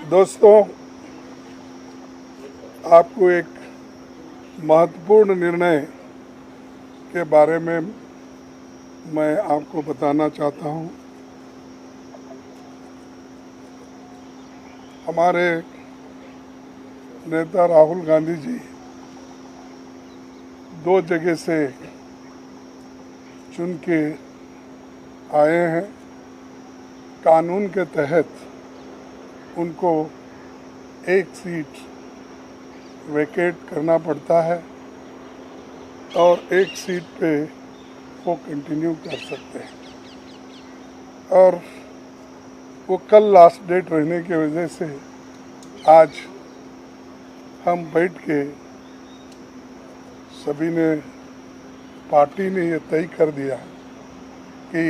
दोस्तों, आपको एक महत्वपूर्ण निर्णय के बारे में मैं आपको बताना चाहता हूं। हमारे नेता राहुल गांधी जी 2 जगह से चुन के आए हैं। कानून के तहत उनको एक सीट वेकेट करना पड़ता है और एक सीट पे वो कंटिन्यू कर सकते हैं। और वो कल लास्ट डेट रहने की वजह से आज हम बैठ के सभी ने, पार्टी ने ये तय कर दिया कि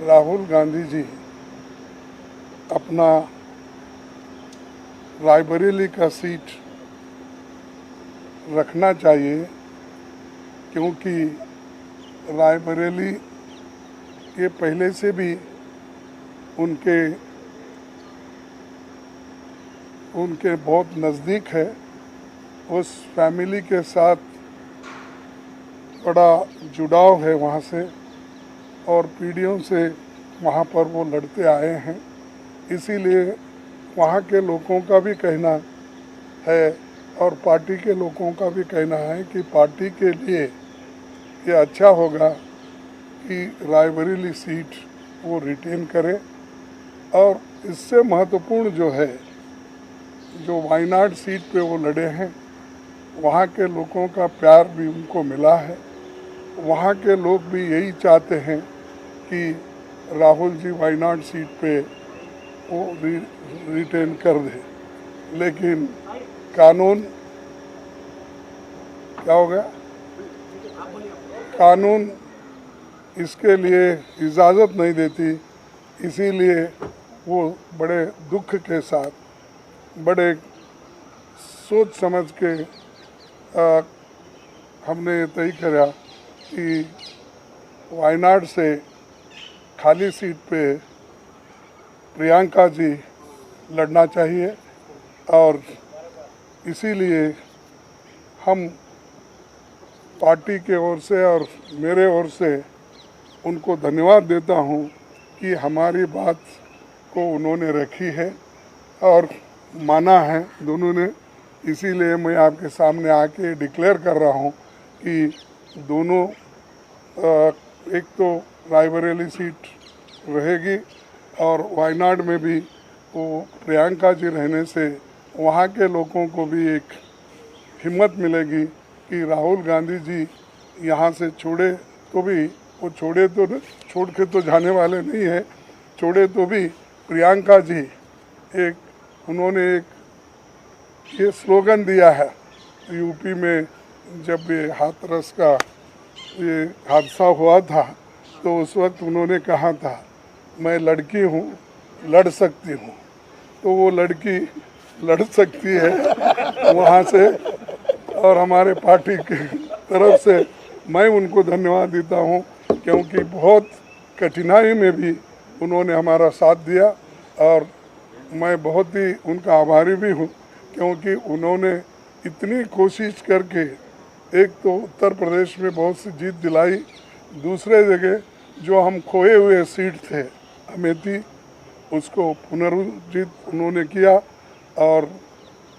राहुल गांधी जी अपना रायबरेली का सीट रखना चाहिए, क्योंकि रायबरेली ये पहले से भी उनके बहुत नज़दीक है। उस फैमिली के साथ बड़ा जुड़ाव है वहाँ से, और पीढ़ियों से वहाँ पर वो लड़ते आए हैं। इसीलिए वहाँ के लोगों का भी कहना है और पार्टी के लोगों का भी कहना है कि पार्टी के लिए ये अच्छा होगा कि रायबरेली सीट वो रिटेन करे। और इससे महत्वपूर्ण जो है, जो वायनाड सीट पे वो लड़े हैं, वहाँ के लोगों का प्यार भी उनको मिला है। वहाँ के लोग भी यही चाहते हैं कि राहुल जी वायनाड सीट पे वो रिटेन कर दे। लेकिन कानून क्या हो गया, कानून इसके लिए इजाज़त नहीं देती। इसीलिए वो बड़े दुख के साथ, बड़े सोच समझ के हमने ये तय करा कि वायनाड से खाली सीट पे प्रियंका जी लड़ना चाहिए। और इसीलिए हम पार्टी के ओर से और मेरे ओर से उनको धन्यवाद देता हूं कि हमारी बात को उन्होंने रखी है और माना है दोनों ने। इसीलिए मैं आपके सामने आके डिक्लेयर कर रहा हूं कि दोनों, एक तो रायबरेली सीट रहेगी और वायनाड में भी वो प्रियंका जी रहने से वहाँ के लोगों को भी एक हिम्मत मिलेगी कि राहुल गांधी जी यहाँ से छोड़े तो भी, वो छोड़ के तो जाने वाले नहीं है, छोड़े तो भी प्रियंका जी उन्होंने एक ये स्लोगन दिया है यूपी में। जब ये हाथरस का ये हादसा हुआ था तो उस वक्त उन्होंने कहा था, मैं लड़की हूँ, लड़ सकती हूँ। तो वो लड़की लड़ सकती है वहाँ से, और हमारे पार्टी की तरफ से मैं उनको धन्यवाद देता हूँ, क्योंकि बहुत कठिनाई में भी उन्होंने हमारा साथ दिया। और मैं बहुत ही उनका आभारी भी हूँ, क्योंकि उन्होंने इतनी कोशिश करके एक तो उत्तर प्रदेश में बहुत सी जीत दिलाई, दूसरे जगह जो हम खोए हुए सीट थे अमेठी, उसको पुनर्जीत उन्होंने किया। और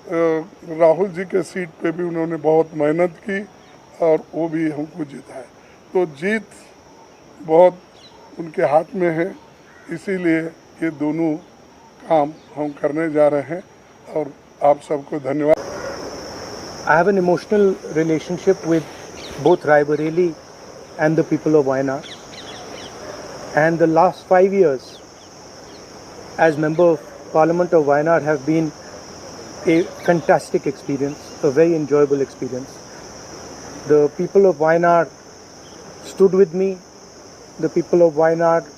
राहुल जी के सीट पे भी उन्होंने बहुत मेहनत की और वो भी हमको जिताए। तो जीत बहुत उनके हाथ में है। इसीलिए ये दोनों काम हम करने जा रहे हैं और आप सबको धन्यवाद। I have an emotional relationship with both Raebareli and the people of Wayanad. And the last 5 years as Member of Parliament of Wayanad have been a fantastic experience, a very enjoyable experience. The people of Wayanad stood with me. The people of Wayanad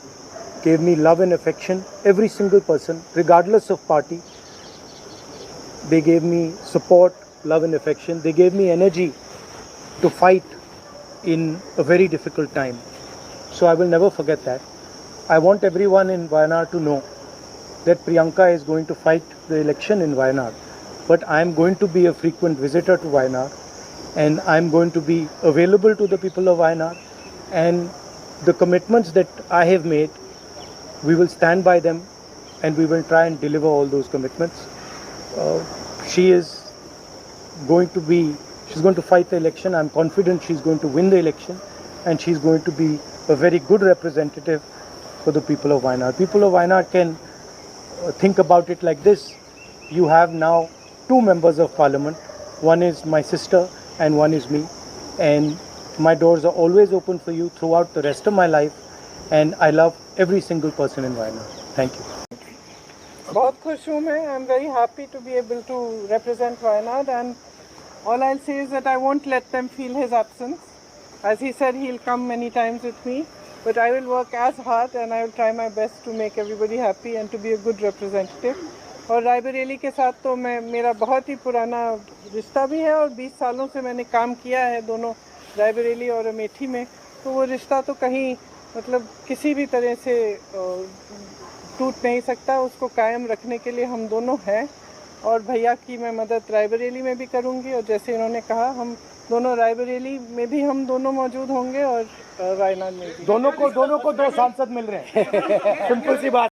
gave me love and affection. Every single person, regardless of party, they gave me support, love and affection. They gave me energy to fight in a very difficult time. So I will never forget that. I want everyone in Wayanad to know that Priyanka is going to fight the election in Wayanad, but I am going to be a frequent visitor to Wayanad, and I am going to be available to the people of Wayanad, and the commitments that I have made, we will stand by them, and we will try and deliver all those commitments. She is going to be, she's going to fight the election. I'm confident she's going to win the election, and she's going to be a very good representative for the people of Wayanad. People of Wayanad can think about it like this. You have now 2 members of parliament. One is my sister and one is me. And my doors are always open for you throughout the rest of my life. And I love every single person in Wayanad. Thank you. बहुत खुश हूँ मैं. I'm very happy to be able to represent Wayanad, and all I'll say is that I won't let them feel his absence. As he said, he'll come many times with me, but I will work as hard and I will try my best to make everybody happy and to be a good representative. और रायबरेली के साथ तो मेरा बहुत ही पुराना रिश्ता भी है, और 20 सालों से मैंने काम किया है दोनों रायबरेली और अमेठी में, तो वो रिश्ता तो कहीं मतलब किसी भी तरह से टूट नहीं सकता. उसको कायम रखने के लिए हम दोनों हैं, और भैया की मैं मदद रायबरेली में भी करूंगी, और जैसे इन्होंने कहा हम दोनों रायबरेली में भी हम दोनों मौजूद होंगे और वायनाड में भी. दोनों को 2 सांसद मिल रहे हैं. सिंपल सी बात.